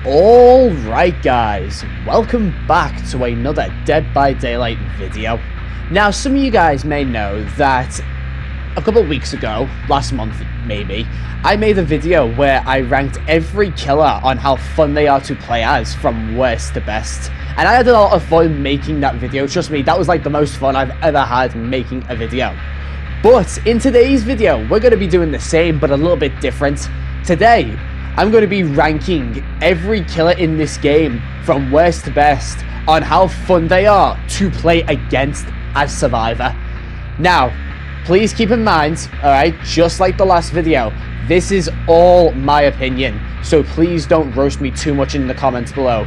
Alright guys, welcome back to another Dead by Daylight video. Now some of you guys may know that a couple of weeks ago, last month maybe, I made a video where I ranked every killer on how fun they are to play as from worst to best. And I had a lot of fun making that video, trust me, that was like the most fun I've ever had making a video. But in today's video, we're going to be doing the same but a little bit different. Today, I'm going to be ranking every killer in this game from worst to best on how fun they are to play against as Survivor. Now, please keep in mind, alright, just like the last video, this is all my opinion, so please don't roast me too much in the comments below.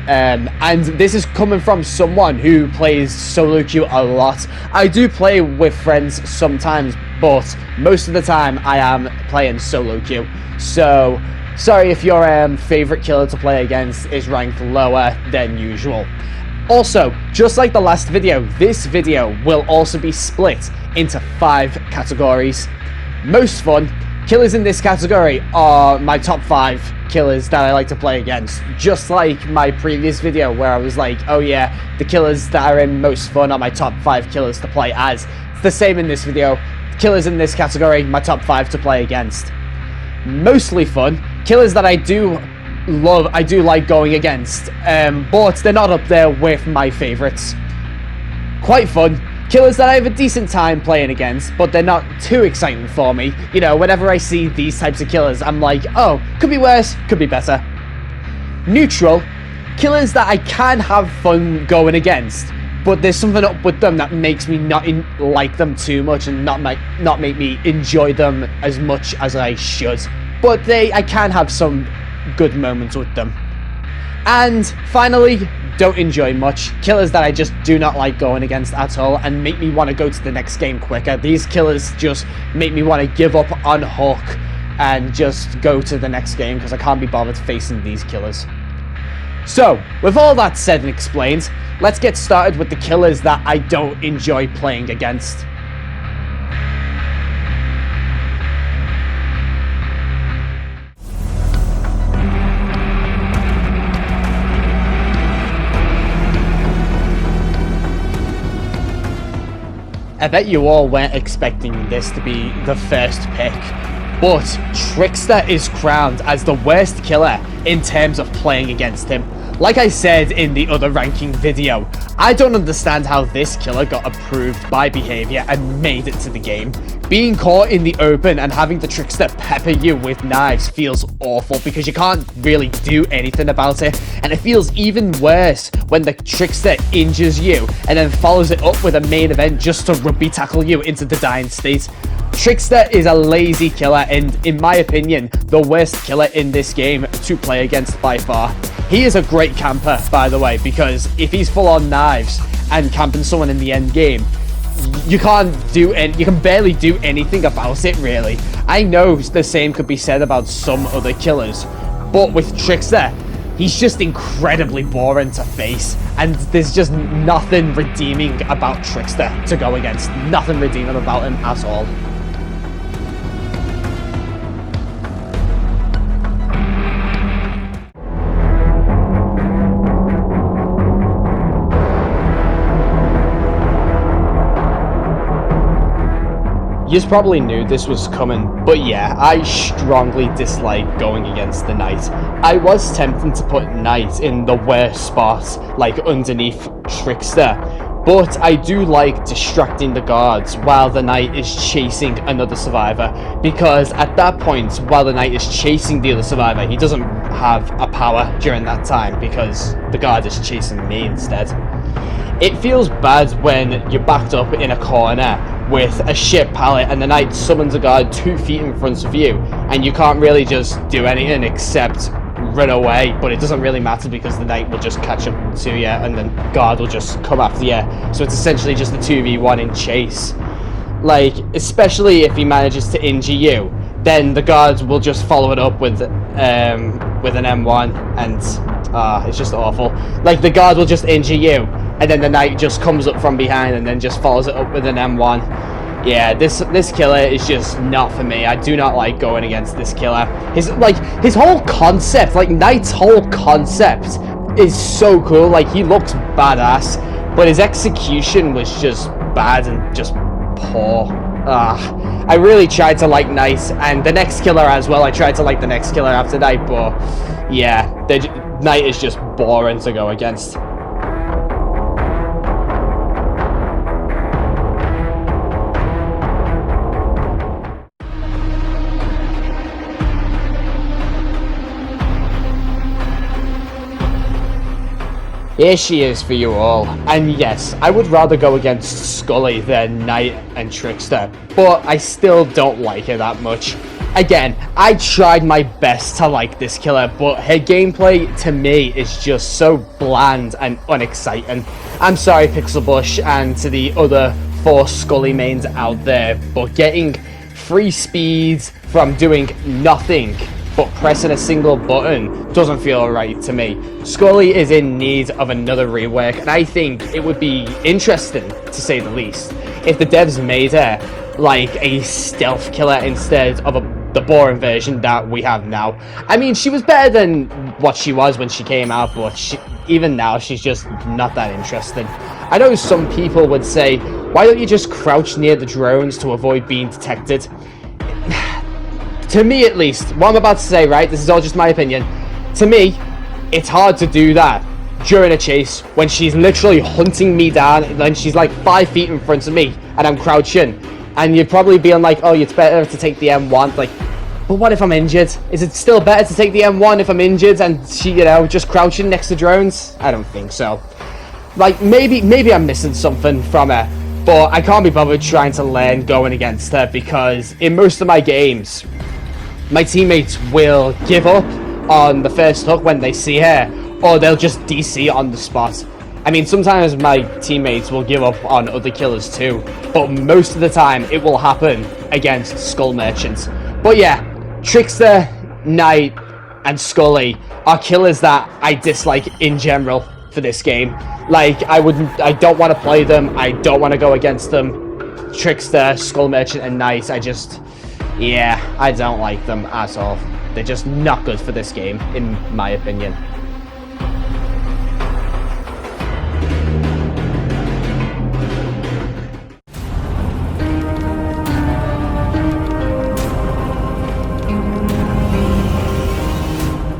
And this is coming from someone who plays solo queue a lot. I do play with friends sometimes, but most of the time I am playing solo queue. So, sorry if your favorite killer to play against is ranked lower than usual. Also, just like the last video, this video will also be split into 5 categories. Most fun killers in this category are my top 5 killers that I like to play against, just like my previous video where I was like, oh yeah, the killers that are in most fun are my top 5 killers to play as. It's the same in this video. Killers in this category, my top 5 to play against. Mostly fun killers that I do love, I do like going against, but they're not up there with my favorites. Quite fun killers that I have a decent time playing against, but they're not too exciting for me. You know, whenever I see these types of killers, I'm like, oh, could be worse, could be better. Neutral killers that I can have fun going against, but there's something up with them that makes me not like them too much and not make me enjoy them as much as I should. But I can have some good moments with them. And finally, don't enjoy much. Killers that I just do not like going against at all and make me want to go to the next game quicker. These killers just make me want to give up on Hook and just go to the next game because I can't be bothered facing these killers. So, with all that said and explained, let's get started with the killers that I don't enjoy playing against. I bet you all weren't expecting this to be the first pick, but Trickster is crowned as the worst killer in terms of playing against him. Like I said in the other ranking video, I don't understand how this killer got approved by behavior and made it to the game. Being caught in the open and having the Trickster pepper you with knives feels awful because you can't really do anything about it, and it feels even worse when the Trickster injures you and then follows it up with a main event just to rugby tackle you into the dying state. Trickster is a lazy killer and, in my opinion, the worst killer in this game to play against by far. He is a great camper, by the way, because if he's full on knives and camping someone in the end game, you can barely do anything about it, really. I know the same could be said about some other killers, but with Trickster, he's just incredibly boring to face, and there's just nothing redeeming about Trickster to go against. Nothing redeeming about him at all. You probably knew this was coming, but yeah, I strongly dislike going against the Knight. I was tempted to put Knight in the worst spot, like underneath Trickster, but I do like distracting the guards while the Knight is chasing another survivor, because at that point, while the Knight is chasing the other survivor, he doesn't have a power during that time because the guard is chasing me instead. It feels bad when you're backed up in a corner with a shit pallet and the Knight summons a guard 2 feet in front of you and you can't really just do anything except run away, but it doesn't really matter because the Knight will just catch up to you and then guard will just come after you, so it's essentially just a 2v1 in chase. Like, especially if he manages to injure you, then the guards will just follow it up with an M1 and it's just awful. Like, the guard will just injure you and then the Knight just comes up from behind and then just follows it up with an M1. Yeah, this killer is just not for me. I do not like going against this killer. His whole concept, like Knight's whole concept is so cool. Like, he looks badass, but his execution was just bad and just poor. I really tried to like Knight, and the next killer as well. I tried to like the next killer after Knight, but yeah, Knight is just boring to go against. Here she is for you all, and yes, I would rather go against Scully than Knight and Trickster, but I still don't like her that much. Again, I tried my best to like this killer, but her gameplay to me is just so bland and unexciting. I'm sorry, Pixelbush, and to the other 4 Scully mains out there, but getting free speeds from doing nothing but pressing a single button doesn't feel right to me. Scully is in need of another rework, and I think it would be interesting, to say the least, if the devs made her like a stealth killer instead of the boring version that we have now. I mean, she was better than what she was when she came out, but even now, she's just not that interesting. I know some people would say, why don't you just crouch near the drones to avoid being detected? To me, at least, what I'm about to say, right, this is all just my opinion. To me, it's hard to do that during a chase when she's literally hunting me down, and then she's like 5 feet in front of me, and I'm crouching. And you'd probably be like, oh, it's better to take the M1. Like, but what if I'm injured? Is it still better to take the M1 if I'm injured and she, just crouching next to drones? I don't think so. Like, maybe I'm missing something from her, but I can't be bothered trying to learn going against her, because in most of my games, my teammates will give up on the first hook when they see her, or they'll just DC on the spot. I mean, sometimes my teammates will give up on other killers too, but most of the time it will happen against Skull Merchants. But yeah, Trickster, Knight, and Scully are killers that I dislike in general for this game. Like, I don't want to play them, I don't want to go against them. Trickster, Skull Merchant, and Knight, yeah, I don't like them at all. They're just not good for this game, in my opinion.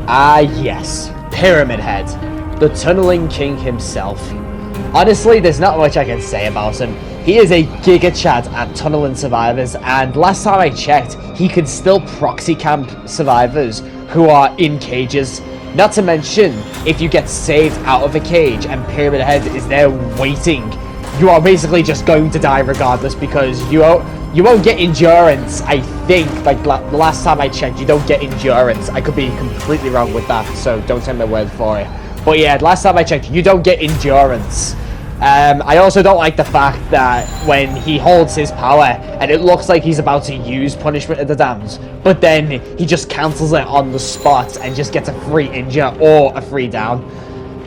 Ah, yes, Pyramid Head, the tunneling king himself. Honestly, there's not much I can say about him. He is a giga chad at tunneling survivors, and last time I checked, he can still proxy camp survivors who are in cages. Not to mention, if you get saved out of a cage and Pyramid Head is there waiting, you are basically just going to die regardless, because you won't get endurance. I think, like, the last time I checked, you don't get endurance. I could be completely wrong with that, so don't take my word for it. But yeah, last time I checked, you don't get endurance. I also don't like the fact that when he holds his power and it looks like he's about to use Punishment of the Damned, but then he just cancels it on the spot and just gets a free injure or a free down.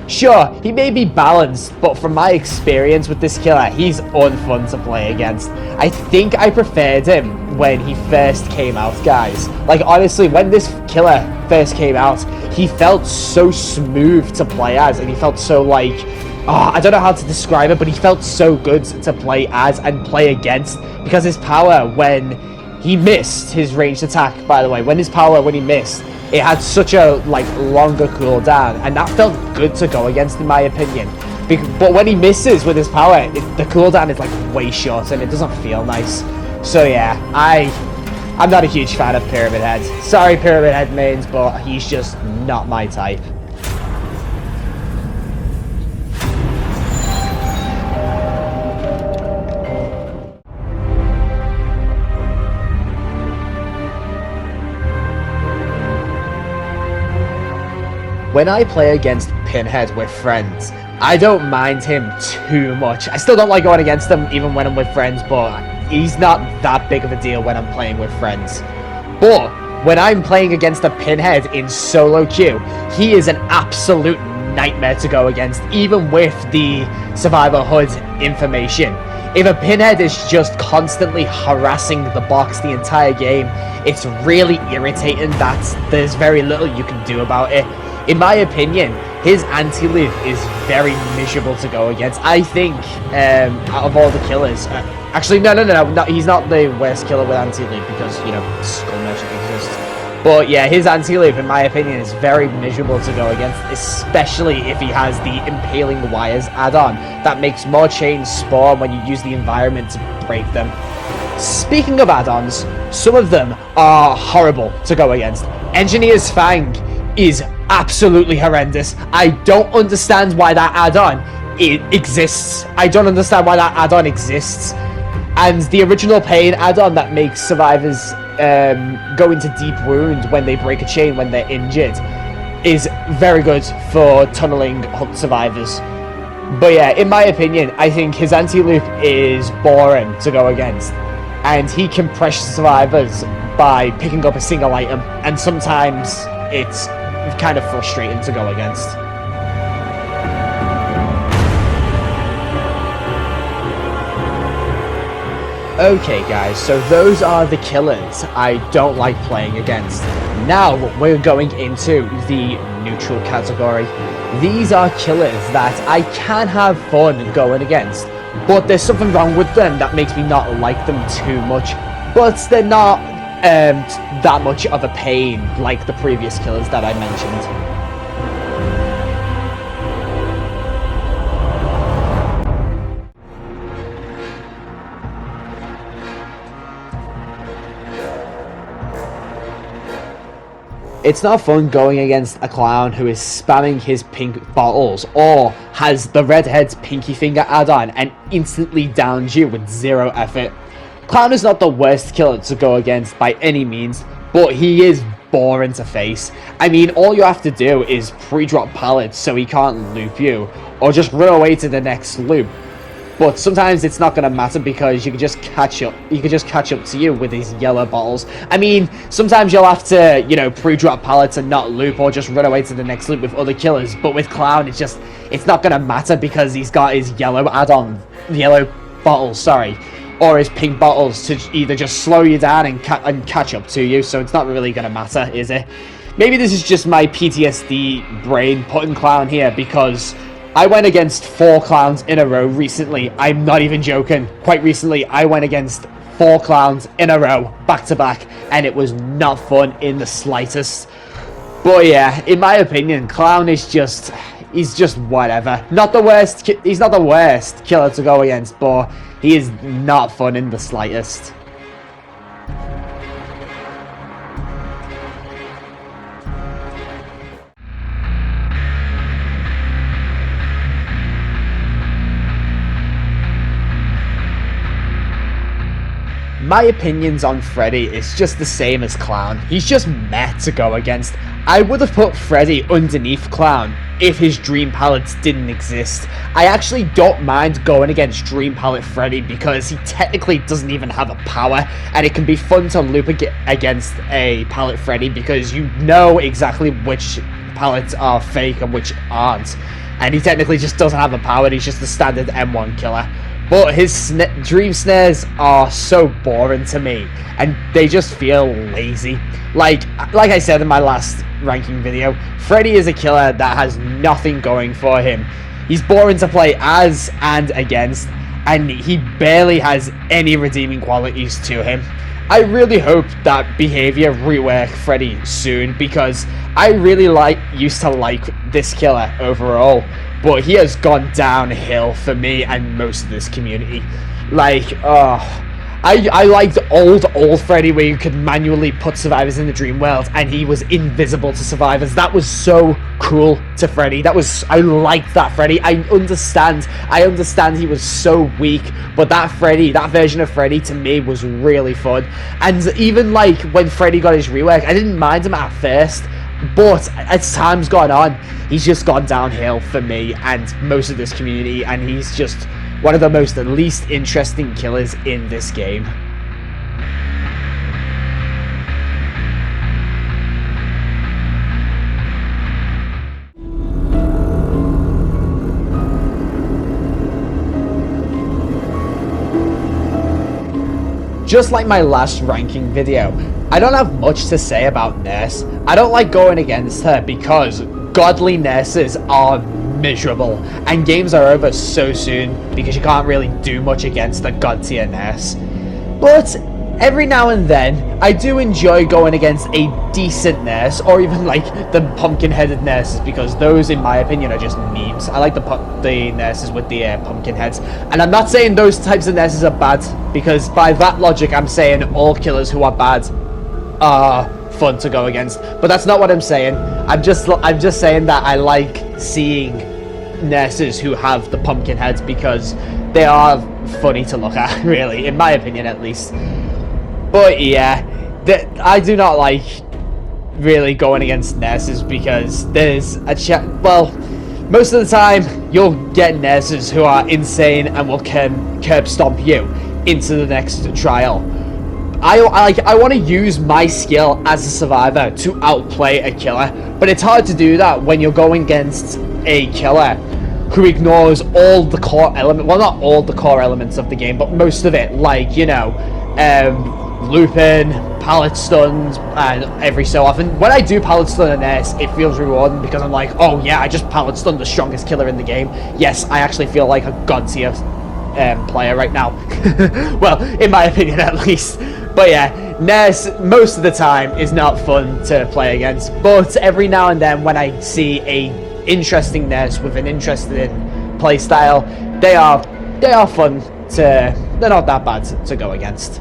Sure, he may be balanced, but from my experience with this killer, he's unfun to play against. I think I preferred him when he first came out, guys. Like, honestly, when this killer first came out, he felt so smooth to play as, and he felt so, like, I don't know how to describe it, but he felt so good to play as and play against, because his power, when he missed his ranged attack, by the way, when he missed, it had such a, like, longer cooldown, and that felt good to go against, in my opinion. But when he misses with his power, the cooldown is, like, way short, and it doesn't feel nice. So yeah, I'm not a huge fan of Pyramid Head. Sorry, Pyramid Head mains, but he's just not my type. When I play against Pinhead with friends, I don't mind him too much. I still don't like going against him even when I'm with friends, but he's not that big of a deal when I'm playing with friends. But when I'm playing against a Pinhead in solo queue, he is an absolute nightmare to go against, even with the Survivor HUD information. If a pinhead is just constantly harassing the box the entire game, it's really irritating that there's very little you can do about it. In my opinion, his anti-loop is very miserable to go against. I think, out of all the killers, actually, no, he's not the worst killer with anti-loop because, you know, Skull Merchant exists. But yeah, his anti-loop, in my opinion, is very miserable to go against, especially if he has the Impaling Wires add-on that makes more chains spawn when you use the environment to break them. Speaking of add-ons, some of them are horrible to go against. Engineer's Fang is absolutely horrendous. I don't understand why that add-on exists. I don't understand why that add-on exists. And the original Pain add-on that makes survivors go into deep wound when they break a chain when they're injured is very good for tunneling hooked survivors. But yeah, in my opinion, I think his anti-loop is boring to go against, and he can pressure survivors by picking up a single item, and sometimes it's kind of frustrating to go against. Okay guys, so those are the killers I don't like playing against. Now we're going into the neutral category. These are killers that I can have fun going against, but there's something wrong with them that makes me not like them too much, but they're not that much of a pain like the previous killers that I mentioned. It's not fun going against a clown who is spamming his pink bottles or has the redhead's pinky finger add-on and instantly downs you with zero effort. Clown is not the worst killer to go against by any means, but he is boring to face. I mean, all you have to do is pre-drop pallets so he can't loop you, or just run away to the next loop. But sometimes it's not going to matter because you can just catch up. He can just catch up to you with his yellow bottles. I mean, sometimes you'll have to, you know, pre-drop pallets and not loop, or just run away to the next loop with other killers. But with Clown, it's not going to matter because he's got his yellow add-on, yellow bottles, sorry, or his pink bottles to either just slow you down and catch up to you. So it's not really going to matter, is it? Maybe this is just my PTSD brain putting Clown here because I went against 4 clowns in a row recently. I'm not even joking. Quite recently, I went against 4 clowns in a row, back to back, and it was not fun in the slightest. But yeah, in my opinion, Clown is he's just whatever. Not the worst, he's not the worst killer to go against, but he is not fun in the slightest. My opinions on Freddy is just the same as Clown. He's just meh to go against. I would have put Freddy underneath Clown if his Dream Pallets didn't exist. I actually don't mind going against Dream Pallet Freddy because he technically doesn't even have a power, and it can be fun to loop against a Pallet Freddy because you know exactly which pallets are fake and which aren't. And he technically just doesn't have a power, he's just a standard M1 killer. But his Dream Snares are so boring to me, and they just feel lazy. Like I said in my last ranking video, Freddy is a killer that has nothing going for him. He's boring to play as and against, and he barely has any redeeming qualities to him. I really hope that behavior rework Freddy soon, because I really used to like this killer overall, but he has gone downhill for me and most of this community. Like, I liked old Freddy where you could manually put survivors in the dream world and he was invisible to survivors. That was so cool to Freddy. I liked that Freddy. I understand he was so weak, but that version of Freddy to me was really fun. And even like when Freddy got his rework, I didn't mind him at first, but as time's gone on, he's just gone downhill for me and most of this community, and he's just one of the least interesting killers in this game. just like my last ranking video, I don't have much to say about Nurse. I don't like going against her because godly nurses are miserable, and games are over so soon because you can't really do much against a god tier nurse. But every now and then, I do enjoy going against a decent nurse, or even like the pumpkin-headed nurses, because those, in my opinion, are just memes. I like the nurses with the pumpkin heads, and I'm not saying those types of nurses are bad, because by that logic, I'm saying all killers who are bad are fun to go against. But that's not what I'm saying. I'm just saying that I like seeing nurses who have the pumpkin heads because they are funny to look at, really, in my opinion, at least. But yeah, I do not like really going against nurses because there's a well, most of the time you'll get nurses who are insane and will curb stomp you into the next trial. I want to use my skill as a survivor to outplay a killer, but it's hard to do that when you're going against a killer who ignores all the core elements, well, not all the core elements of the game, but most of it, like, you know, looping, pallet stuns, and every so often. When I do pallet stun a nurse, it feels rewarding because I'm like, oh yeah, I just pallet stunned the strongest killer in the game. Yes, I actually feel like a god tier player right now. Well, in my opinion at least. But yeah, nurse most of the time is not fun to play against, but every now and then when I see a interesting nurse with an interesting playstyle, they are fun to, they're not that bad to go against.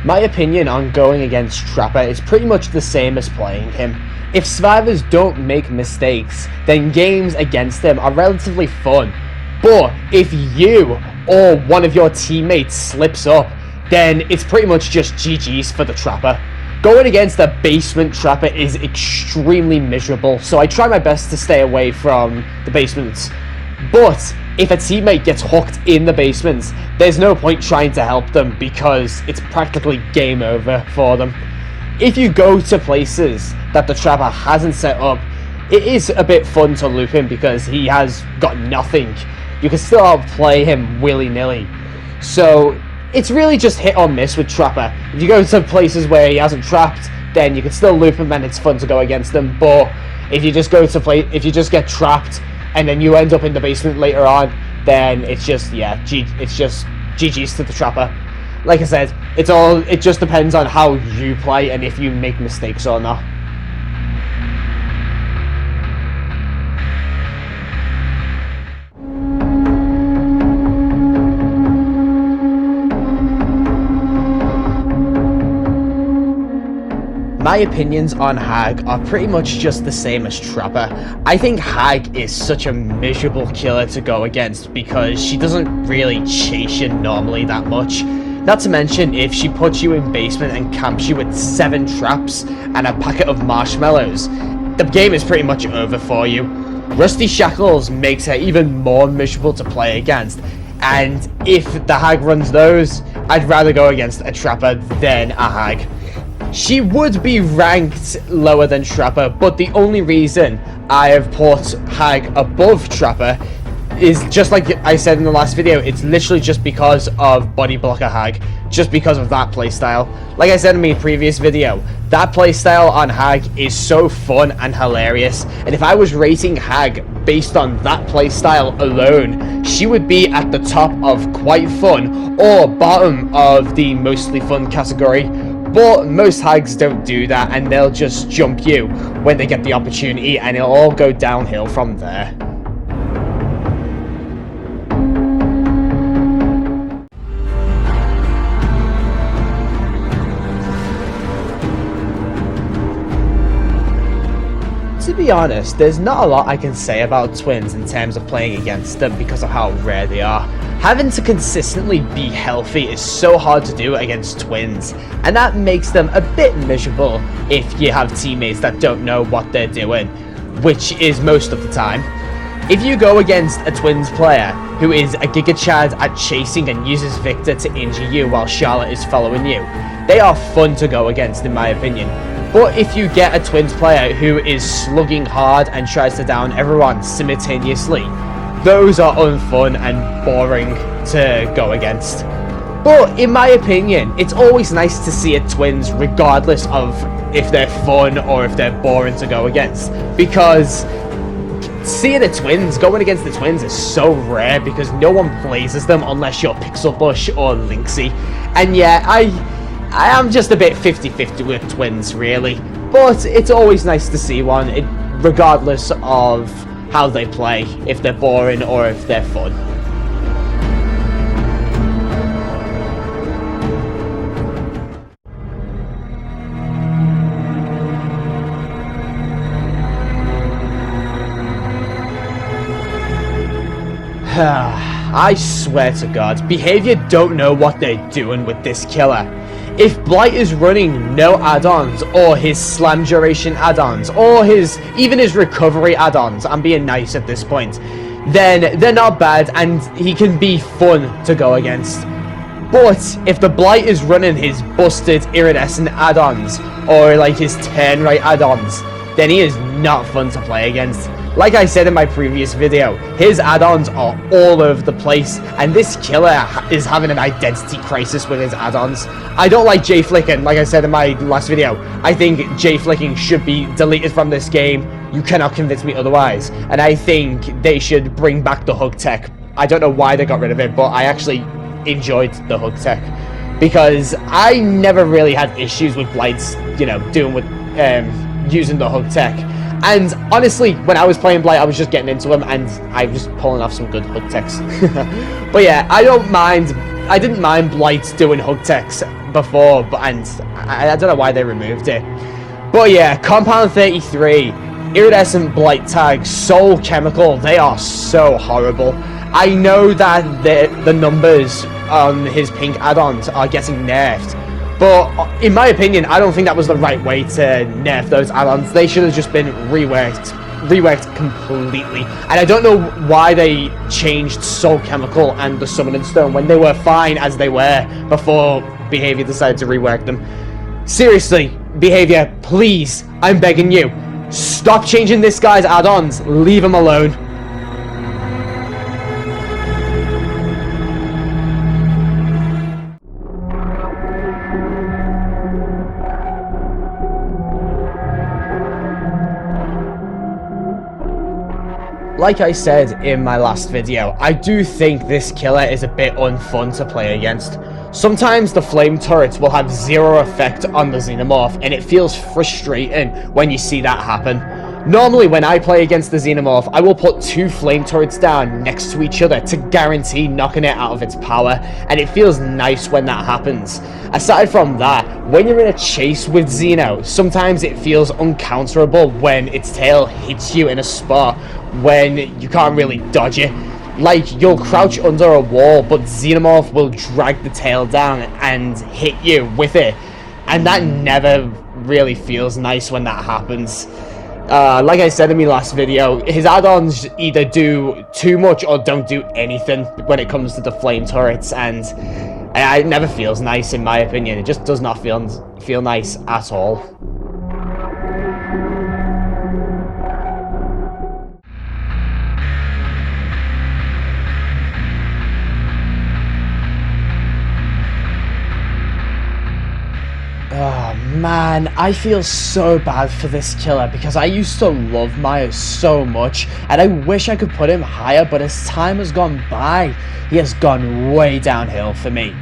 My opinion on going against Trapper is pretty much the same as playing him. If survivors don't make mistakes, then games against them are relatively fun. But if you or one of your teammates slips up, then it's pretty much just GG's for the Trapper. Going against a basement Trapper is extremely miserable, so I try my best to stay away from the basements. But if a teammate gets hooked in the basements, there's no point trying to help them because it's practically game over for them. If you go to places that the Trapper hasn't set up, it is a bit fun to loop him because he has got nothing. You can still outplay him willy-nilly. So it's really just hit or miss with Trapper. If you go to places where he hasn't trapped, then you can still loop him and it's fun to go against him. But if you just if you just get trapped and then you end up in the basement later on, then it's just, yeah, it's just GG's to the Trapper. Like I said, it just depends on how you play and if you make mistakes or not. My opinions on Hag are pretty much just the same as Trapper. I think Hag is such a miserable killer to go against because she doesn't really chase you normally that much. Not to mention, if she puts you in basement and camps you with 7 traps and a packet of marshmallows, the game is pretty much over for you. Rusty Shackles makes her even more miserable to play against, and if the Hag runs those, I'd rather go against a Trapper than a Hag. She would be ranked lower than Trapper, but the only reason I have put Hag above Trapper is, just like I said in the last video, it's literally just because of Body Blocker Hag, just because of that playstyle. Like I said in my previous video, that playstyle on Hag is so fun and hilarious, and if I was rating Hag based on that playstyle alone, she would be at the top of quite fun or bottom of the mostly fun category. But most Hags don't do that, and they'll just jump you when they get the opportunity, and it'll all go downhill from there. To be honest, there's not a lot I can say about twins in terms of playing against them because of how rare they are. Having to consistently be healthy is so hard to do against twins, and that makes them a bit miserable if you have teammates that don't know what they're doing, which is most of the time. If you go against a Twins player who is a Giga Chad at chasing and uses Victor to injure you while Charlotte is following you, they are fun to go against in my opinion. But if you get a Twins player who is slugging hard and tries to down everyone simultaneously, those are unfun and boring to go against. But in my opinion, it's always nice to see a Twins regardless of if they're fun or if they're boring to go against, because seeing the Twins, going against the Twins is so rare because no one plays as them unless you're Pixel Bush or Lynxy. And yeah, I am just a bit 50-50 with Twins really, but it's always nice to see one, regardless of how they play, if they're boring or if they're fun. I swear to God, Behavior don't know what they're doing with this killer. If Blight is running no add-ons, or his slam duration add-ons, or even his recovery add-ons, I'm being nice at this point, then they're not bad and he can be fun to go against. But if the Blight is running his busted iridescent add-ons, or like his turn right add-ons, then he is not fun to play against. Like I said in my previous video, his add-ons are all over the place, and this killer is having an identity crisis with his add-ons. I don't like J-Flicking, like I said in my last video. I think J-Flicking should be deleted from this game. You cannot convince me otherwise. And I think they should bring back the hug tech. I don't know why they got rid of it, but I actually enjoyed the hug tech, because I never really had issues with Blight's, doing with using the hug tech. And honestly, when I was playing Blight, I was just getting into him, and I was pulling off some good hug techs. But yeah, I didn't mind Blight doing hug techs before, and I don't know why they removed it. But yeah, Compound 33, Iridescent Blight Tag, Soul Chemical, they are so horrible. I know that the numbers on his pink add-ons are getting nerfed, but in my opinion, I don't think that was the right way to nerf those add-ons. They should have just been reworked completely. And I don't know why they changed Soul Chemical and the Summoning Stone when they were fine as they were before Behavior decided to rework them. Seriously, Behavior, please, I'm begging you, stop changing this guy's add-ons. Leave him alone. Like I said in my last video, I do think this killer is a bit unfun to play against. Sometimes the flame turrets will have zero effect on the Xenomorph, and it feels frustrating when you see that happen. Normally when I play against the Xenomorph, I will put 2 flame turrets down next to each other to guarantee knocking it out of its power, and it feels nice when that happens. Aside from that, when you're in a chase with Xeno, sometimes it feels uncounterable when its tail hits you in a spot when you can't really dodge it. Like, you'll crouch under a wall, but Xenomorph will drag the tail down and hit you with it, and that never really feels nice when that happens. Like I said in my last video, his add-ons either do too much or don't do anything when it comes to the flame turrets, and it never feels nice in my opinion. It just does not feel nice at all. Oh man, I feel so bad for this killer because I used to love Myers so much, and I wish I could put him higher, but as time has gone by, he has gone way downhill for me.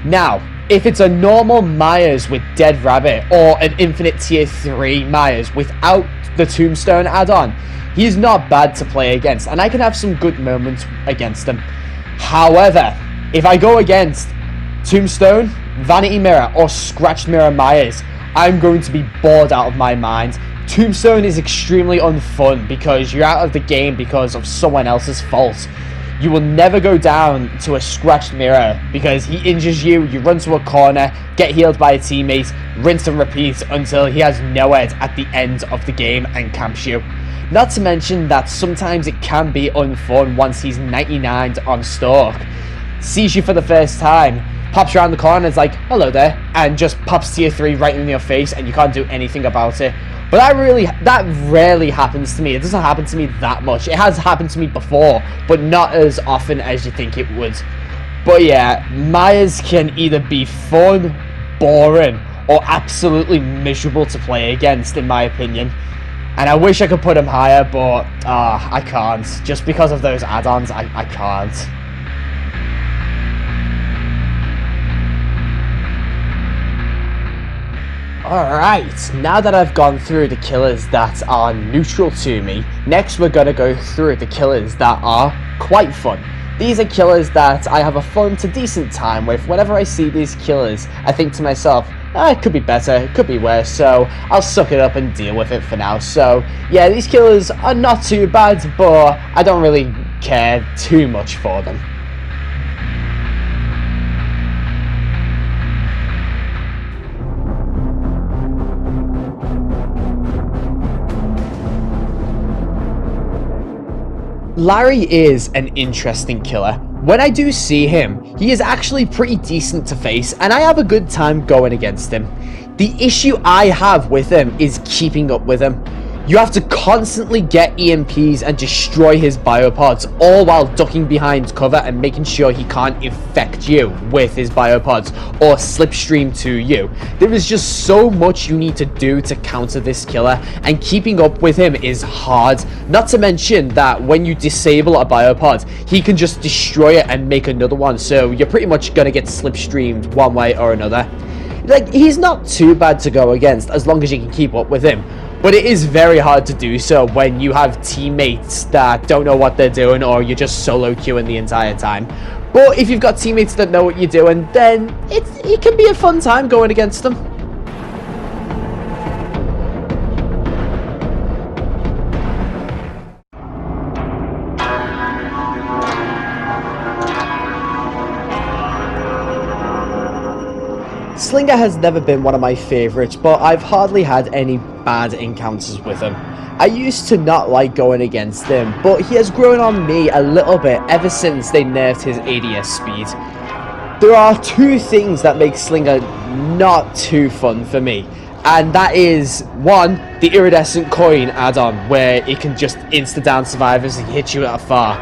Now, if it's a normal Myers with Dead Rabbit, or an Infinite Tier 3 Myers without the Tombstone add-on, he's not bad to play against, and I can have some good moments against him. However, if I go against Tombstone, Vanity Mirror, or Scratched Mirror Myers, I'm going to be bored out of my mind. Tombstone is extremely unfun because you're out of the game because of someone else's fault. you will never go down to a scratched mirror because he injures you, you run to a corner, get healed by a teammate, rinse and repeat until he has no head at the end of the game and camps you. Not to mention that sometimes it can be unfun once he's 99 on Stalk, sees you for the first time, pops around the corner and is like, hello there, and just pops tier 3 right in your face and you can't do anything about it. But that rarely happens to me. It doesn't happen to me that much. It has happened to me before, but not as often as you think it would. But yeah, Myers can either be fun, boring, or absolutely miserable to play against, in my opinion. And I wish I could put him higher, but I can't. Just because of those add-ons, I can't. Alright, now that I've gone through the killers that are neutral to me, next we're going to go through the killers that are quite fun. These are killers that I have a fun to decent time with. Whenever I see these killers, I think to myself, it could be better, it could be worse, so I'll suck it up and deal with it for now. So yeah, these killers are not too bad, but I don't really care too much for them. Larry is an interesting killer. When I do see him, he is actually pretty decent to face, and I have a good time going against him. The issue I have with him is keeping up with him. You have to constantly get EMPs and destroy his biopods, all while ducking behind cover and making sure he can't infect you with his biopods or slipstream to you. There is just so much you need to do to counter this killer, and keeping up with him is hard. Not to mention that when you disable a biopod, he can just destroy it and make another one, so you're pretty much gonna get slipstreamed one way or another. Like, he's not too bad to go against as long as you can keep up with him. But it is very hard to do so when you have teammates that don't know what they're doing, or you're just solo queuing the entire time. But if you've got teammates that know what you're doing, then it can be a fun time going against them. Slinger has never been one of my favourites, but I've hardly had any bad encounters with him. I used to not like going against him, but he has grown on me a little bit ever since they nerfed his ADS speed. There are two things that make Slinger not too fun for me, and that is, one, the iridescent coin add-on, where it can just insta-down survivors and hit you at afar.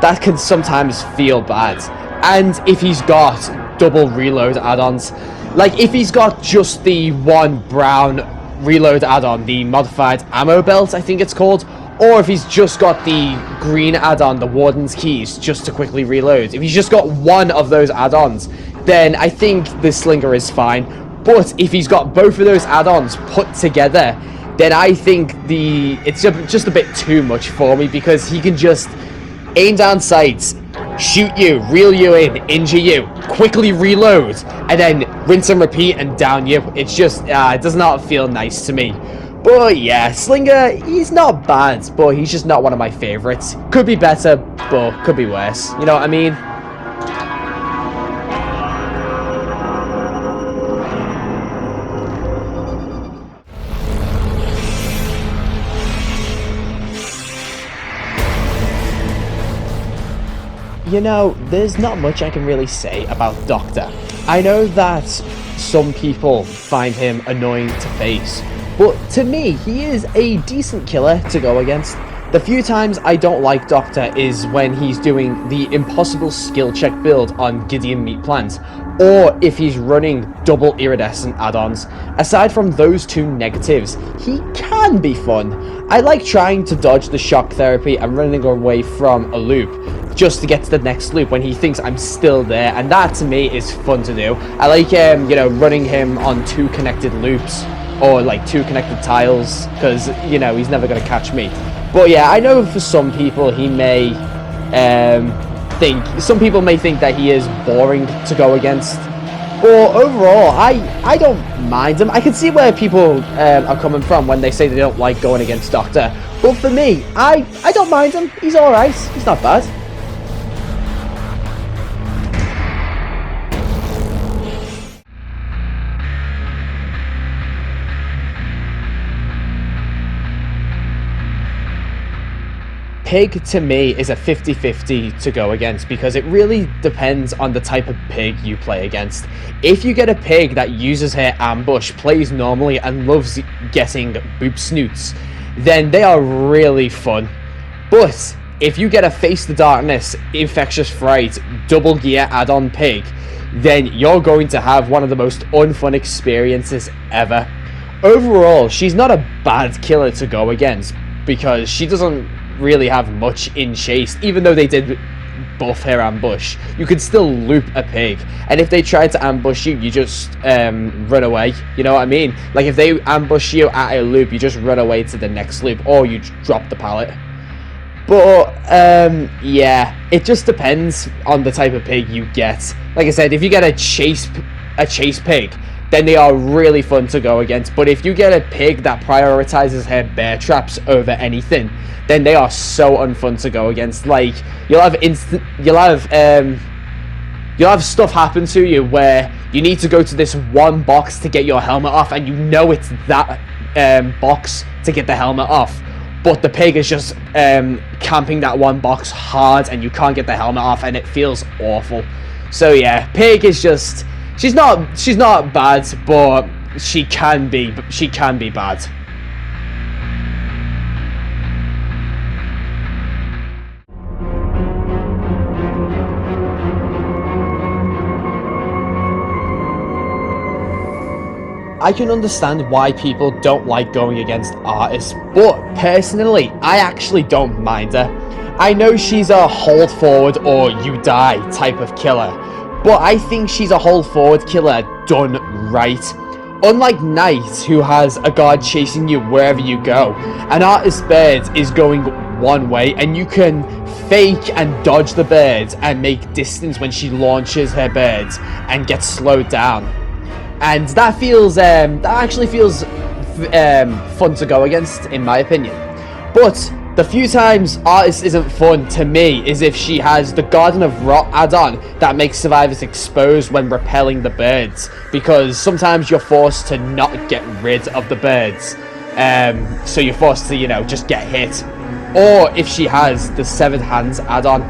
That can sometimes feel bad. And if he's got double reload add-ons, like if he's got just the one brown reload add-on, the modified ammo belt I think it's called, or if he's just got the green add-on, the warden's keys, just to quickly reload. If he's just got one of those add-ons, then I think the Slinger is fine. But if he's got both of those add-ons put together, then I think it's just a bit too much for me, because he can just aim down sights, shoot you, reel you in, injure you, quickly reload, and then rinse and repeat and down you. It's just, it does not feel nice to me. But yeah, Slinger, he's not bad, but he's just not one of my favorites. Could be better, but could be worse. You know what I mean? You know, there's not much I can really say about Doctor. I know that some people find him annoying to face, but to me, he is a decent killer to go against. The few times I don't like Doctor is when he's doing the impossible skill check build on Gideon Meat Plant, or if he's running double iridescent add-ons. Aside from those two negatives, he can be fun. I like trying to dodge the shock therapy and running away from a loop, just to get to the next loop when he thinks I'm still there, and that to me is fun to do. I like you know, running him on two connected loops, or like two connected tiles, because you know, he's never going to catch me. But yeah, I know for some people he may some people may think that he is boring to go against, but overall I don't mind him. I can see where people are coming from when they say they don't like going against Doctor, but for me, I don't mind him. He's alright, he's not bad. pig to me is a 50-50 to go against, because it really depends on the type of pig you play against. If you get a pig that uses her ambush, plays normally, and loves getting boop snoots, then they are really fun. But if you get a Face the Darkness, Infectious Fright, double gear add-on pig, then you're going to have one of the most unfun experiences ever. Overall, she's not a bad killer to go against, because she doesn't really have much in chase. Even though they did buff her ambush, you could still loop a pig, and if they try to ambush you, you just run away. You know what I mean? Like, if they ambush you at a loop, you just run away to the next loop, or you drop the pallet. But yeah, it just depends on the type of pig you get. Like I said, if you get a chase pig, then they are really fun to go against. But if you get a pig that prioritizes her bear traps over anything, then they are so unfun to go against. Like, you'll have stuff happen to you where you need to go to this one box to get your helmet off, and you know it's that box to get the helmet off, but the pig is just camping that one box hard, and you can't get the helmet off, and it feels awful. So yeah, pig is just, she's not bad, but she can be bad. I can understand why people don't like going against artists, but personally, I actually don't mind her. I know she's a hold forward or you die type of killer, but I think she's a hold forward killer done right. Unlike Knight, who has a guard chasing you wherever you go, an artist bird is going one way, and you can fake and dodge the birds and make distance when she launches her birds and get slowed down. And that actually feels fun to go against, in my opinion. But the few times Artist isn't fun to me is if she has the Garden of Rot add-on that makes survivors exposed when repelling the birds, because sometimes you're forced to not get rid of the birds, so you're forced to, you know, just get hit. Or if she has the Severed Hands add-on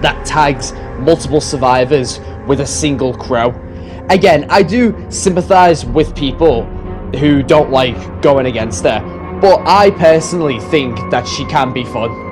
that tags multiple survivors with a single crow. Again, I do sympathize with people who don't like going against her, but I personally think that she can be fun.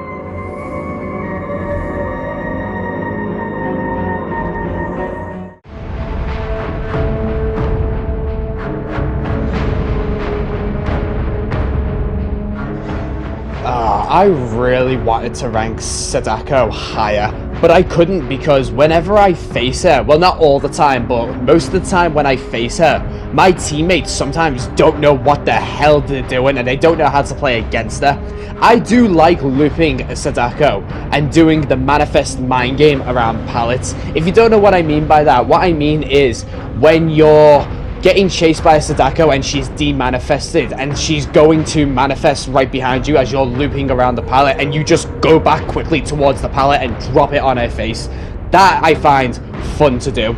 I really wanted to rank Sadako higher, but I couldn't, because whenever I face her, well, not all the time, but most of the time when I face her, my teammates sometimes don't know what the hell they're doing, and they don't know how to play against her. I do like looping Sadako and doing the manifest mind game around pallets. If you don't know what I mean by that, what I mean is when you're getting chased by a Sadako and she's demanifested, and she's going to manifest right behind you as you're looping around the pallet, and you just go back quickly towards the pallet and drop it on her face. That I find fun to do.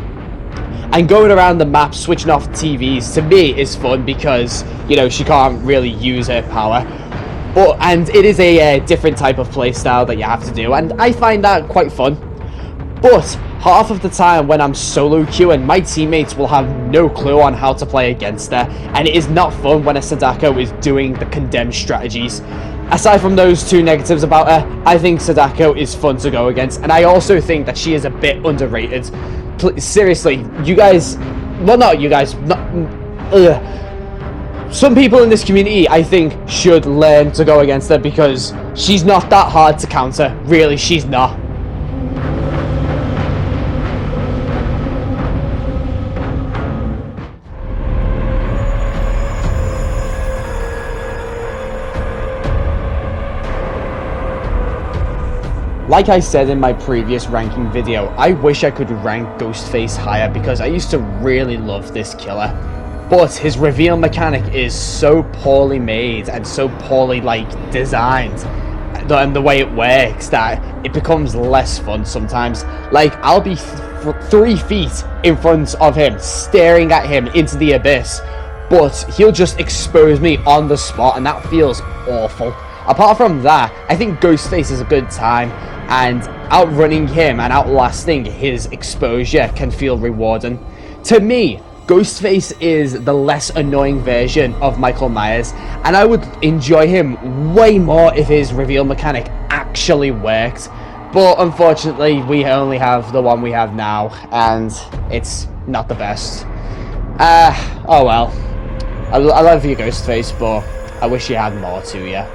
And going around the map switching off TVs, to me, is fun, because, you know, she can't really use her power. And it is a different type of playstyle that you have to do, and I find that quite fun. But half of the time when I'm solo queuing, my teammates will have no clue on how to play against her, and it is not fun when a Sadako is doing the condemned strategies. Aside from those two negatives about her, I think Sadako is fun to go against, and I also think that she is a bit underrated. Seriously, you guys, well, not you guys, some people in this community, I think, should learn to go against her, because she's not that hard to counter. Really, she's not. Like I said in my previous ranking video, I wish I could rank Ghostface higher, because I used to really love this killer. But his reveal mechanic is so poorly made and so poorly, like, designed, and the way it works, that it becomes less fun sometimes. Like, I'll be 3 feet in front of him, staring at him into the abyss, but he'll just expose me on the spot, and that feels awful. Apart from that, I think Ghostface is a good time, and outrunning him and outlasting his exposure can feel rewarding. To me, Ghostface is the less annoying version of Michael Myers, and I would enjoy him way more if his reveal mechanic actually worked. But unfortunately, we only have the one we have now, and it's not the best. Oh well. I love you, Ghostface, but I wish you had more to you.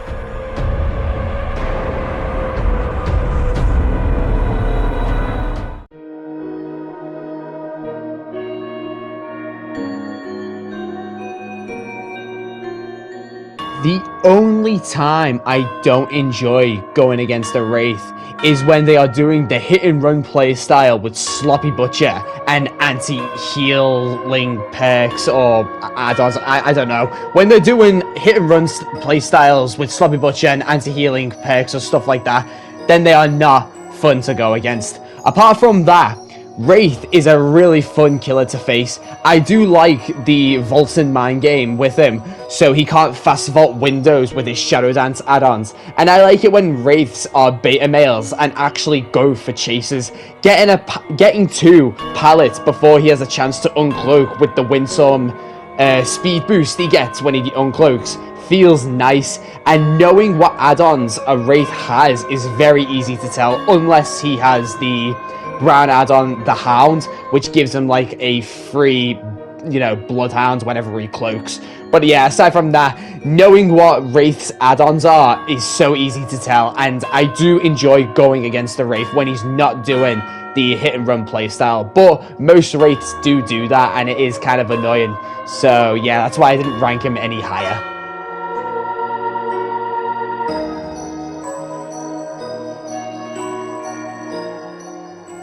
The only time I don't enjoy going against a Wraith is when they are doing the hit and run play style with Sloppy Butcher and anti-healing perks or add-ons. I don't know. When they're doing hit and run play styles with Sloppy Butcher and anti-healing perks or stuff like that, then they are not fun to go against. Apart from that, Wraith is a really fun killer to face. I do like the Vaulting Mind game with him, so he can't fast vault windows with his Shadow Dance add-ons. And I like it when Wraiths are beta males and actually go for chases. Getting 2 pallets before he has a chance to uncloak with the winsome speed boost he gets when he uncloaks feels nice, and knowing what add-ons a Wraith has is very easy to tell, unless he has the brown add-on, the Hound, which gives him like a free, Bloodhound whenever he cloaks. But yeah, aside from that, knowing what Wraith's add-ons are is so easy to tell, and I do enjoy going against the Wraith when he's not doing the hit and run playstyle. But most Wraiths do that, and it is kind of annoying. So yeah, that's why I didn't rank him any higher.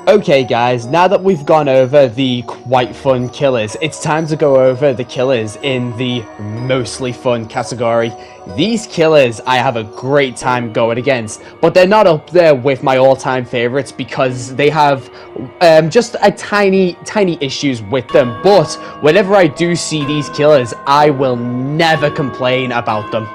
Okay guys, now that we've gone over the quite fun killers, it's time to go over the killers in the mostly fun category. These killers I have a great time going against, but they're not up there with my all-time favorites because they have just a tiny issues with them. But whenever I do see these killers, I will never complain about them.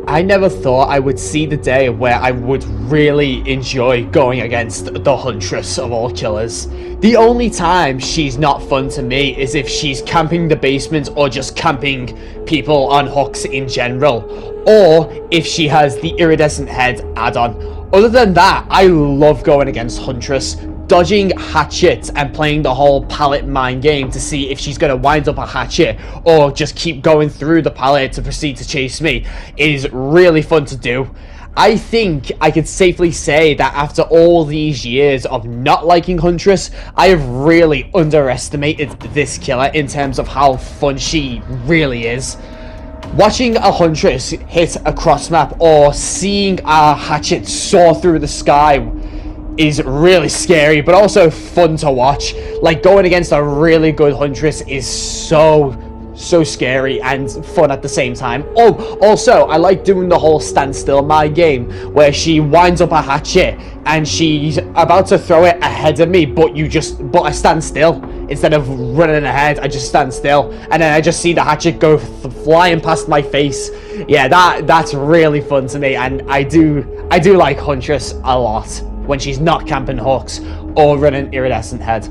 I never thought I would see the day where I would really enjoy going against the Huntress of all killers. The only time she's not fun to me is if she's camping the basement or just camping people on hooks in general, or if she has the iridescent head add-on. Other than that, I love going against Huntress. Dodging hatchets and playing the whole pallet mine game to see if she's going to wind up a hatchet or just keep going through the pallet to proceed to chase me is really fun to do. I think I could safely say that after all these years of not liking Huntress, I have really underestimated this killer in terms of how fun she really is. Watching a Huntress hit a cross map or seeing a hatchet soar through the sky is really scary, but also fun to watch. Like, going against a really good Huntress is so scary and fun at the same time. Oh, also, I like doing the whole stand still my game, where she winds up a hatchet and she's about to throw it ahead of me, but I stand still. Instead of running ahead, I just stand still, and then I just see the hatchet go flying past my face. Yeah, that's really fun to me, and I do like Huntress a lot when she's not camping hooks or running iridescent head.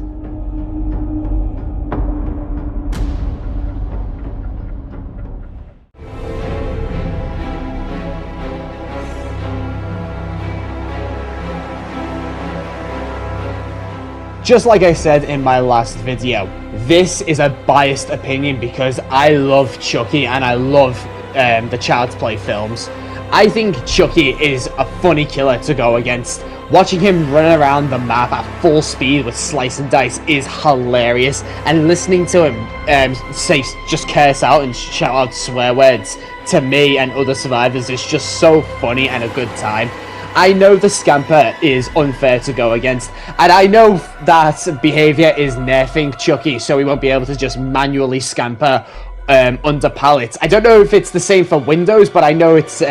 Just like I said in my last video, this is a biased opinion because I love Chucky and I love the Child's Play films. I think Chucky is a funny killer to go against. Watching him run around the map at full speed with slice and dice is hilarious, and listening to him say just curse out and shout out swear words to me and other survivors is just so funny and a good time. I know the scamper is unfair to go against, and I know that behavior is nerfing Chucky, so he won't be able to just manually scamper under pallets. I don't know if it's the same for Windows, but I know it's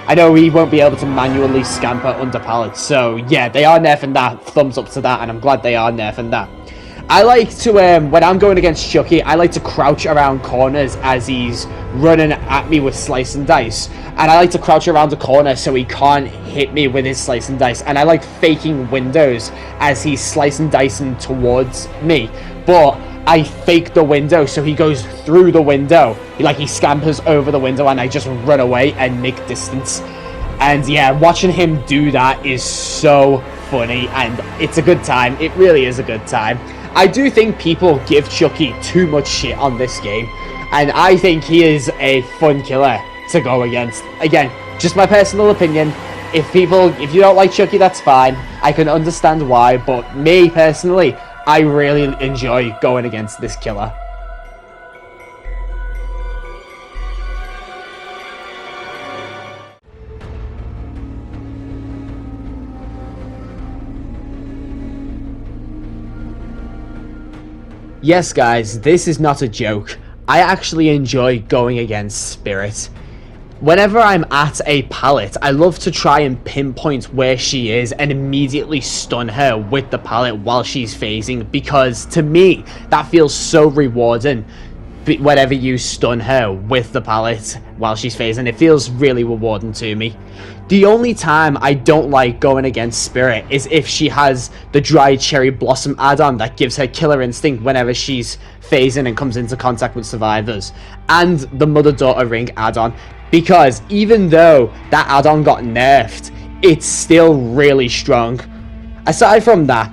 I know he won't be able to manually scamper under pallets, so yeah, they are nerfing that. Thumbs up to that, and I'm glad they are nerfing that. I like to, when I'm going against Chucky, I like to crouch around corners as he's running at me with slice and dice. And I like to crouch around the corner so he can't hit me with his slice and dice. And I like faking windows as he's slice and dicing towards me. But I fake the window so he goes through the window. He scampers over the window and I just run away and make distance. And yeah, watching him do that is so funny and it's a good time. It really is a good time. I do think people give Chucky too much shit on this game, and I think he is a fun killer to go against. Again, just my personal opinion. If you don't like Chucky, that's fine. I can understand why, but me personally, I really enjoy going against this killer. Yes guys, this is not a joke. I actually enjoy going against Spirit. Whenever I'm at a pallet, I love to try and pinpoint where she is and immediately stun her with the pallet while she's phasing, because to me, that feels so rewarding. Whenever you stun her with the pallet while she's phasing, it feels really rewarding to me. The only time I don't like going against Spirit is if she has the dried cherry blossom add-on that gives her killer instinct whenever she's phasing and comes into contact with survivors, and the mother-daughter ring add-on, because even though that add-on got nerfed, it's still really strong. Aside from that,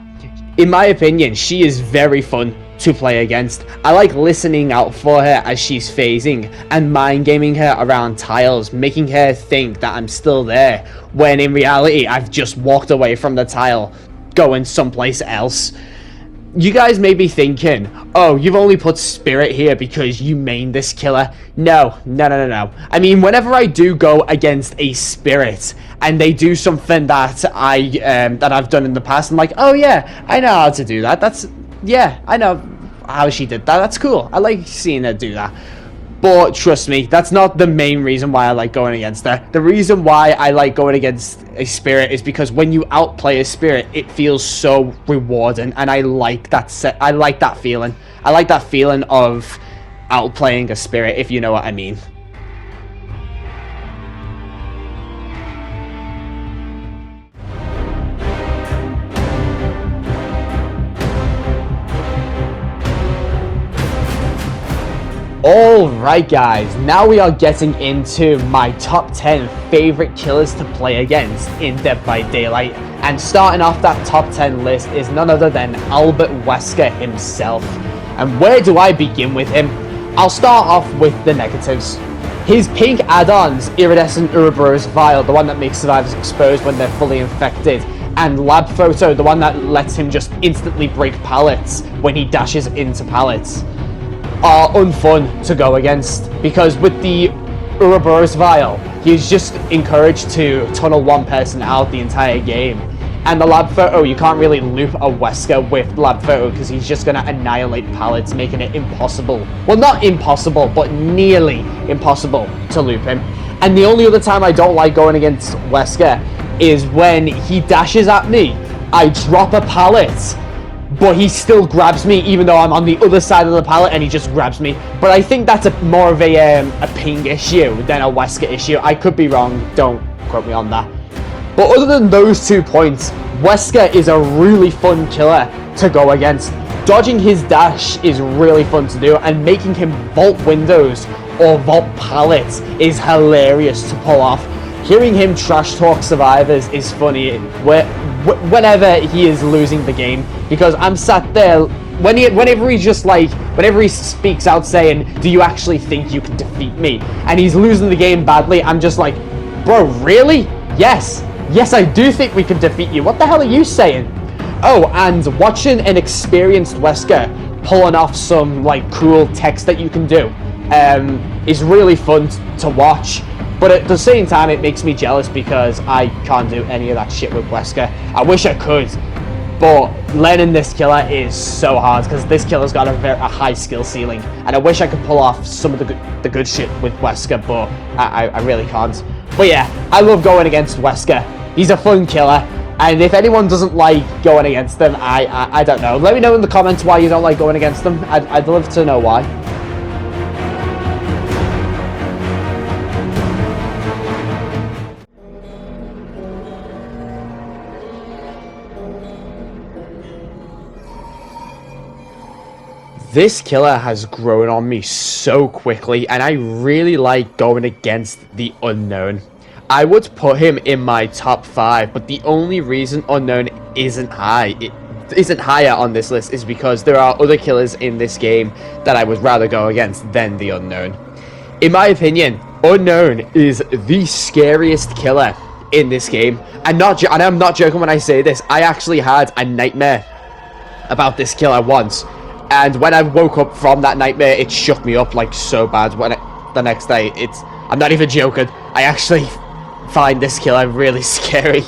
in my opinion, she is very fun to play against. I like listening out for her as she's phasing and mind gaming her around tiles, making her think that I'm still there, when in reality I've just walked away from the tile, going someplace else. You guys may be thinking, oh, you've only put Spirit here because you main this killer. No. I mean, whenever I do go against a Spirit and they do something that I've done in the past, I'm like, oh yeah, I know how to do that. Yeah, I know how she did that. That's cool. I like seeing her do that. But trust me, that's not the main reason why I like going against her. The reason why I like going against a Spirit is because when you outplay a Spirit, it feels so rewarding, and I like that feeling. I like that feeling of outplaying a Spirit, if you know what I mean. Alright guys, now we are getting into my top 10 favorite killers to play against in Dead by Daylight, and starting off that top 10 list is none other than Albert Wesker himself. And where do I begin with him? I'll start off with the negatives. His pink add-ons, Iridescent Ouroboros Vial, the one that makes survivors exposed when they're fully infected, and Lab Photo, the one that lets him just instantly break pallets when he dashes into pallets, are unfun to go against, because with the Ouroboros Vial, he's just encouraged to tunnel one person out the entire game. And the Lab Photo, you can't really loop a Wesker with Lab Photo because he's just going to annihilate pallets, making it impossible. Well, not impossible, but nearly impossible to loop him. And the only other time I don't like going against Wesker is when he dashes at me, I drop a pallet, but he still grabs me even though I'm on the other side of the pallet and he just grabs me. But I think that's more of a ping issue than a Wesker issue. I could be wrong, don't quote me on that. But other than those 2 points, Wesker is a really fun killer to go against. Dodging his dash is really fun to do, and making him vault windows or vault pallets is hilarious to pull off. Hearing him trash talk survivors is funny whenever he is losing the game, because I'm sat there whenever he speaks out saying, do you actually think you can defeat me, and he's losing the game badly, I'm just like, bro, really? Yes, I do think we can defeat you. What the hell are you saying? Oh, and watching an experienced Wesker pulling off some cool text that you can do is really fun to watch. But at the same time, it makes me jealous because I can't do any of that shit with Wesker. I wish I could, but learning this killer is so hard because this killer's got a high skill ceiling, and I wish I could pull off some of the good shit with Wesker, but I really can't. But yeah, I love going against Wesker. He's a fun killer. And if anyone doesn't like going against them, I don't know. Let me know in the comments why you don't like going against them. I'd love to know why. This killer has grown on me so quickly, and I really like going against the Unknown. I would put him in my top 5, but the only reason Unknown isn't higher on this list is because there are other killers in this game that I would rather go against than the Unknown. In my opinion, Unknown is the scariest killer in this game, and I'm not joking when I say this. I actually had a nightmare about this killer once, and when I woke up from that nightmare, it shook me up like so bad. The next day, I'm not even joking. I actually find this killer really scary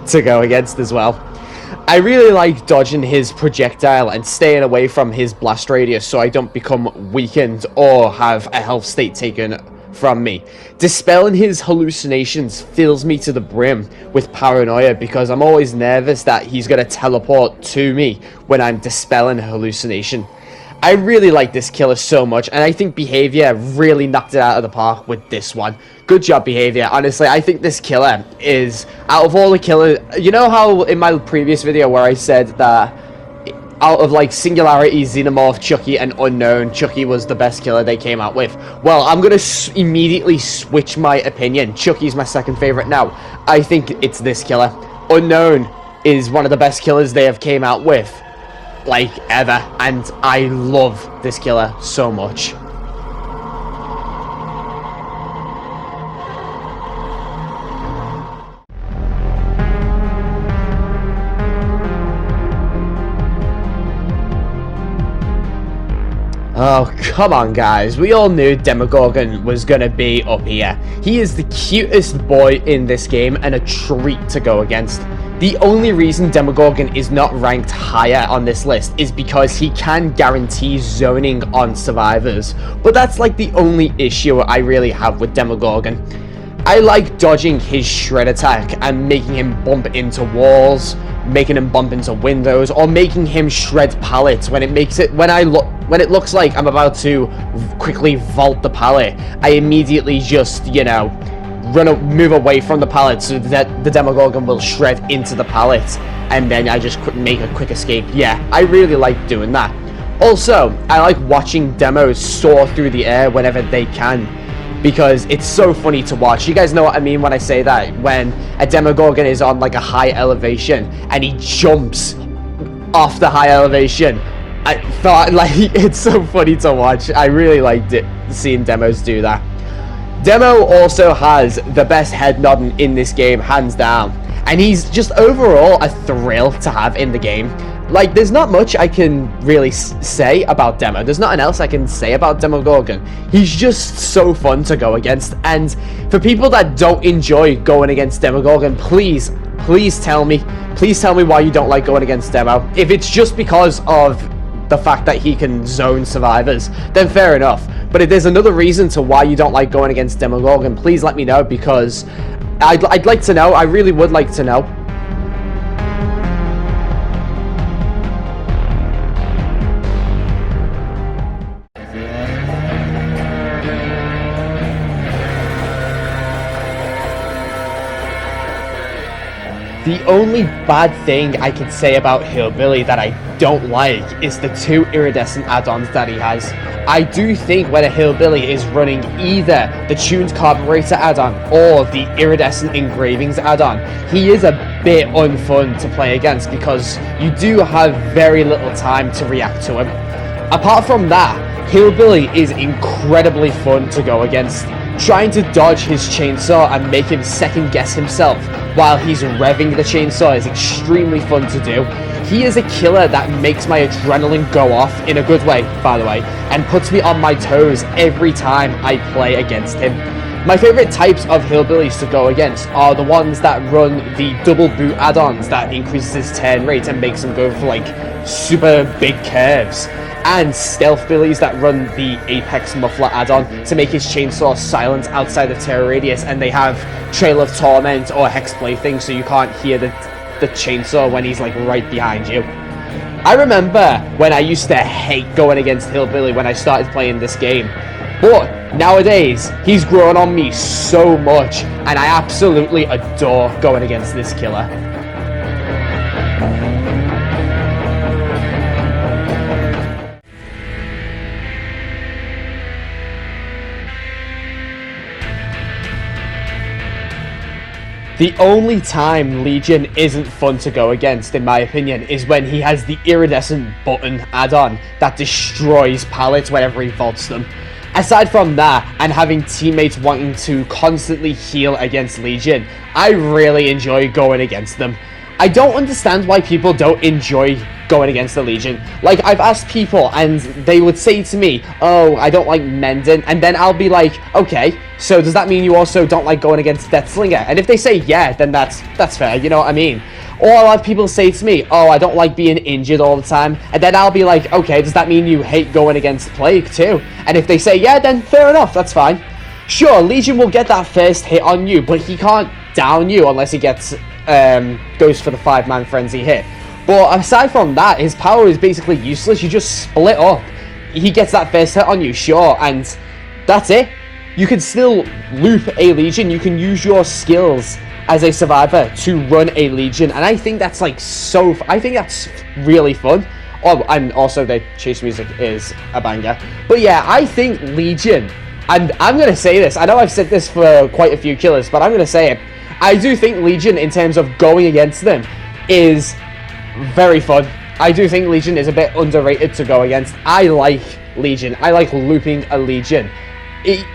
to go against as well. I really like dodging his projectile and staying away from his blast radius so I don't become weakened or have a health state taken from me. Dispelling his hallucinations fills me to the brim with paranoia because I'm always nervous that he's going to teleport to me when I'm dispelling a hallucination. I really like this killer so much, and I think Behavior really knocked it out of the park with this one. Good job, Behavior. Honestly, I think this killer is, out of all the killers, you know how in my previous video where I said that out of like Singularity, Xenomorph, Chucky, and Unknown, Chucky was the best killer they came out with? Well, I'm gonna immediately switch my opinion. Chucky's my second favorite now. I think it's this killer. Unknown is one of the best killers they have came out with, like, ever, and I love this killer so much. Oh, come on, guys. We all knew Demogorgon was gonna be up here. He is the cutest boy in this game and a treat to go against. The only reason Demogorgon is not ranked higher on this list is because he can guarantee zoning on survivors. But that's like the only issue I really have with Demogorgon. I like dodging his shred attack and making him bump into walls, making him bump into windows, or making him shred pallets when it looks like I'm about to quickly vault the pallet. I immediately just, you know, move away from the pallet so that the Demogorgon will shred into the pallet, and then I just make a quick escape. Yeah, I really like doing that. Also, I like watching demos soar through the air whenever they can, because it's so funny to watch. You guys know what I mean when I say that, when a Demogorgon is on like a high elevation and he jumps off the high elevation. I thought, like, it's so funny to watch. I really liked it, seeing demos do that. Demo also has the best head nodding in this game, hands down, and he's just overall a thrill to have in the game. Like, there's not much I can really say about Demo. There's nothing else I can say about Demogorgon. He's just so fun to go against, and for people that don't enjoy going against Demogorgon, please tell me why you don't like going against Demo. If it's just because of the fact that he can zone survivors, then fair enough. But if there's another reason to why you don't like going against Demogorgon, please let me know, because I'd like to know. I really would like to know. The only bad thing I can say about Hillbilly that I don't like is the 2 iridescent add-ons that he has. I do think when a Hillbilly is running either the tuned carburetor add-on or the iridescent engravings add-on, he is a bit unfun to play against because you do have very little time to react to him. Apart from that, Hillbilly is incredibly fun to go against. Trying to dodge his chainsaw and make him second guess himself while he's revving the chainsaw is extremely fun to do. He is a killer that makes my adrenaline go off, in a good way, by the way, and puts me on my toes every time I play against him. My favorite types of Hillbillies to go against are the ones that run the double boot add-ons that increases his turn rate and makes him go for like super big curves. and stealth billies that run the Apex Muffler add-on to make his chainsaw silent outside of terror radius, and they have Trail of Torment or Hex Plaything, so you can't hear the chainsaw when he's like right behind you. I remember when I used to hate going against Hillbilly when I started playing this game, but nowadays he's grown on me so much, and I absolutely adore going against this killer. The only time Legion isn't fun to go against, in my opinion, is when he has the iridescent button add-on that destroys pallets whenever he vaults them. Aside from that, and having teammates wanting to constantly heal against Legion, I really enjoy going against them. I don't understand why people don't enjoy going against the Legion. Like, I've asked people and they would say to me, oh, I don't like mending, and then I'll be like, okay, so does that mean you also don't like going against Deathslinger? And if they say yeah, then that's fair, you know what I mean? Or I'll have people say to me, oh, I don't like being injured all the time, and then I'll be like, okay, does that mean you hate going against Plague too? And if they say yeah, then fair enough, that's fine. Sure, Legion will get that first hit on you, but he can't down you unless he gets goes for the 5-man frenzy hit. But aside from that, his power is basically useless. You just split up. He gets that first hit on you, sure, and that's it. You can still loop a Legion. You can use your skills as a survivor to run a Legion, and I think that's like I think that's really fun. Oh, and also the chase music is a banger. But yeah, I think Legion, and I'm gonna say this. I know I've said this for quite a few killers, but I'm gonna say it. I do think Legion, in terms of going against them, is very fun. I do think Legion is a bit underrated to go against. I like Legion. I like looping a Legion.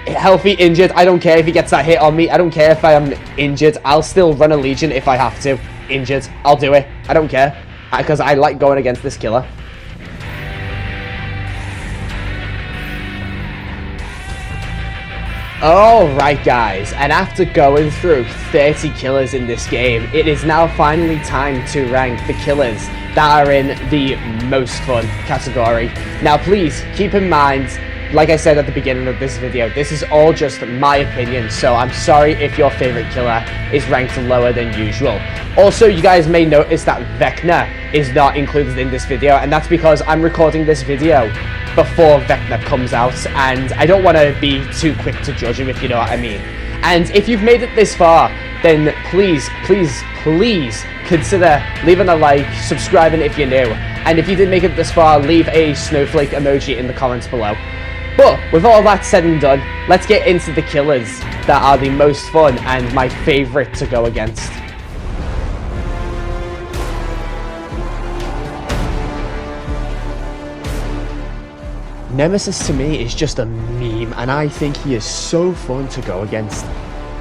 Healthy, injured, I don't care if he gets that hit on me. I don't care if I am injured. I'll still run a Legion if I have to. Injured, I'll do it. I don't care, because I like going against this killer. Alright guys, and after going through 30 killers in this game, it is now finally time to rank the killers that are in the most fun category. Now please, keep in mind, like I said at the beginning of this video, this is all just my opinion, so I'm sorry if your favorite killer is ranked lower than usual. Also, you guys may notice that Vecna is not included in this video, and that's because I'm recording this video before Vecna comes out, and I don't want to be too quick to judge him, if you know what I mean. And if you've made it this far, then please consider leaving a like, subscribing if you're new, and if you did make it this far, leave a snowflake emoji in the comments below. But with all that said and done, let's get into the killers that are the most fun and my favourite to go against. Nemesis to me is just a meme, and I think he is so fun to go against.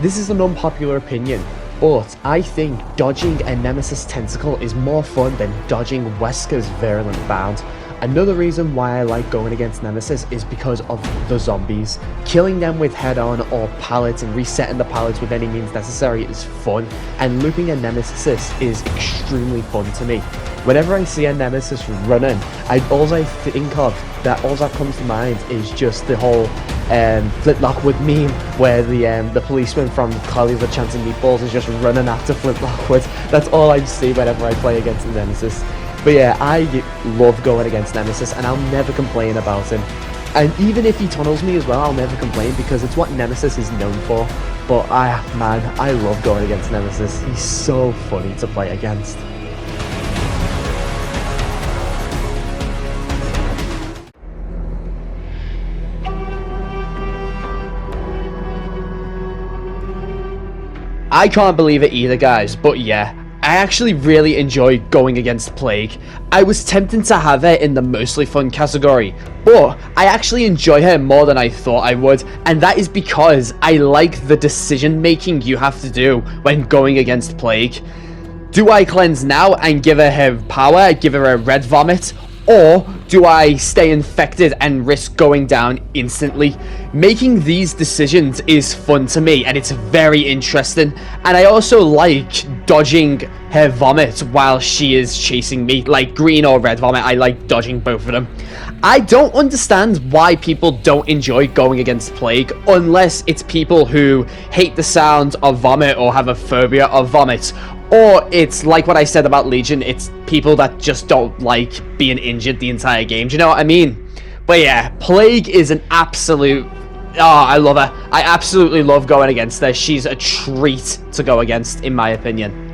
This is an unpopular opinion, but I think dodging a Nemesis tentacle is more fun than dodging Wesker's Virulent Bound. Another reason why I like going against Nemesis is because of the zombies. Killing them with head-on or pallets and resetting the pallets with any means necessary is fun, and looping a Nemesis is extremely fun to me. Whenever I see a Nemesis running, all that comes to mind is just the whole Flint Lockwood meme, where the policeman from Carly the Chance of Meatballs is just running after Flint Lockwood. That's all I see whenever I play against the Nemesis. But yeah, I love going against Nemesis, and I'll never complain about him. And even if he tunnels me as well, I'll never complain, because it's what Nemesis is known for. But man, I love going against Nemesis. He's so funny to play against. I can't believe it either, guys, but yeah, I actually really enjoy going against Plague. I was tempted to have her in the mostly fun category, but I actually enjoy her more than I thought I would, and that is because I like the decision making you have to do when going against Plague. Do I cleanse now and give her power, give her a red vomit? Or do I stay infected and risk going down instantly? Making these decisions is fun to me, and it's very interesting. And I also like dodging her vomit while she is chasing me, like green or red vomit. I like dodging both of them. I don't understand why people don't enjoy going against Plague, unless it's people who hate the sound of vomit or have a phobia of vomit. Or it's like what I said about Legion, it's people that just don't like being injured the entire game. Do you know what I mean? But yeah, Plague is an absolute... Oh, I love her. I absolutely love going against her. She's a treat to go against, in my opinion.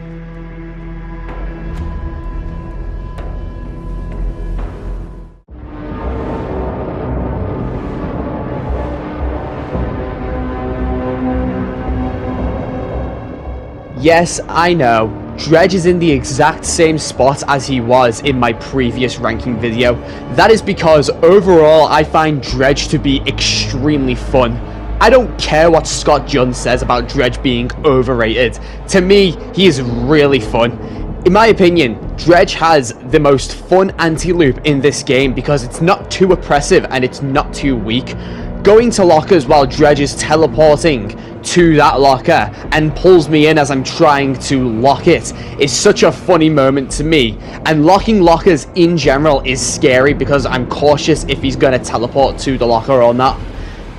Yes, I know. Dredge is in the exact same spot as he was in my previous ranking video. That is because overall I find Dredge to be extremely fun. I don't care what Scott Junn says about Dredge being overrated. To me, he is really fun. In my opinion, Dredge has the most fun anti-loop in this game because it's not too oppressive and it's not too weak. Going to lockers while Dredge is teleporting to that locker and pulls me in as I'm trying to lock it is such a funny moment to me. And locking lockers in general is scary because I'm cautious if he's going to teleport to the locker or not.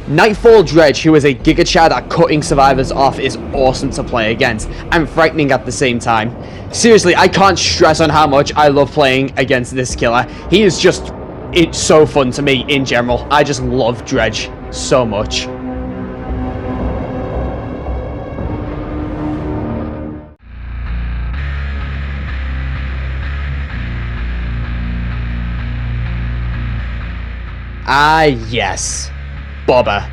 Nightfall Dredge, who is a Giga Chad at cutting survivors off, is awesome to play against and frightening at the same time. Seriously, I can't stress on how much I love playing against this killer. He is just... it's so fun to me in general. I just love Dredge so much. Ah yes, Bubba.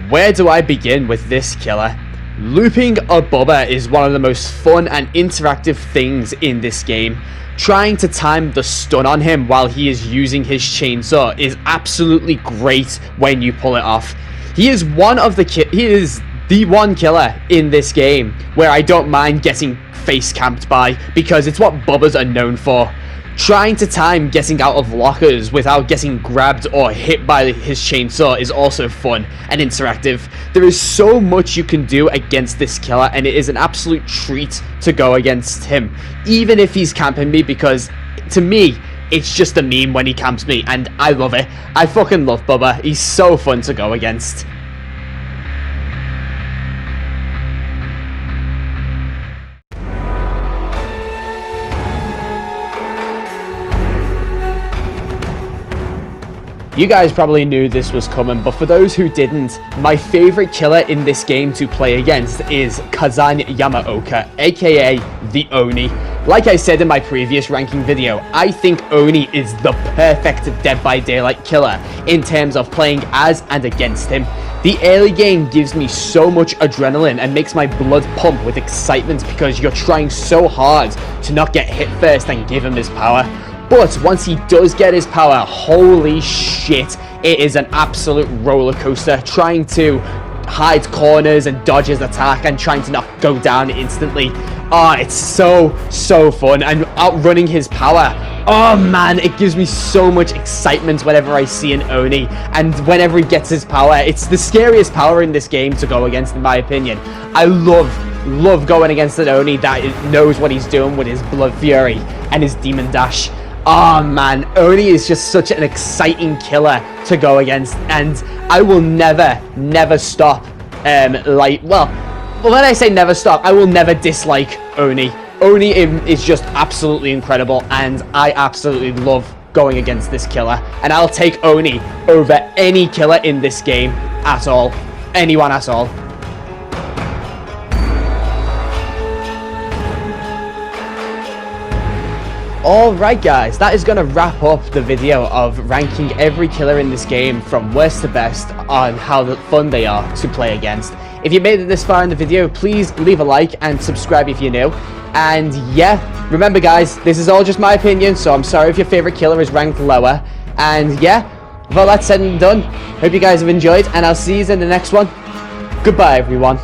Where do I begin with this killer? Looping a Bubba is one of the most fun and interactive things in this game. Trying to time the stun on him while he is using his chainsaw is absolutely great when you pull it off. He is the one killer in this game where I don't mind getting face camped by because it's what Bubbas are known for. Trying to time getting out of lockers without getting grabbed or hit by his chainsaw is also fun and interactive. There is so much you can do against this killer, and it is an absolute treat to go against him, even if he's camping me, because to me, it's just a meme when he camps me, and I love it. I fucking love Bubba. He's so fun to go against. You guys probably knew this was coming, but for those who didn't, my favorite killer in this game to play against is Kazan Yamaoka, aka the Oni. Like I said in my previous ranking video, I think Oni is the perfect Dead by Daylight killer in terms of playing as and against him. The early game gives me so much adrenaline and makes my blood pump with excitement because you're trying so hard to not get hit first and give him his power. But once he does get his power, holy shit, it is an absolute roller coaster, trying to hide corners and dodge his attack and trying to not go down instantly. Oh, it's so fun, and outrunning his power. Oh man, it gives me so much excitement whenever I see an Oni, and whenever he gets his power. It's the scariest power in this game to go against, in my opinion. I love going against an Oni that knows what he's doing with his Blood Fury and his Demon Dash. Oh man, Oni is just such an exciting killer to go against, and I will never stop, when I say never stop, I will never dislike Oni. Oni is just absolutely incredible, and I absolutely love going against this killer, and I'll take Oni over any killer in this game at all. Anyone at all. Alright guys, that is going to wrap up the video of ranking every killer in this game from worst to best on how fun they are to play against. If you made it this far in the video, please leave a like and subscribe if you're new. And yeah, remember guys, this is all just my opinion, so I'm sorry if your favorite killer is ranked lower. And yeah, with all that said and done, hope you guys have enjoyed, and I'll see you in the next one. Goodbye everyone.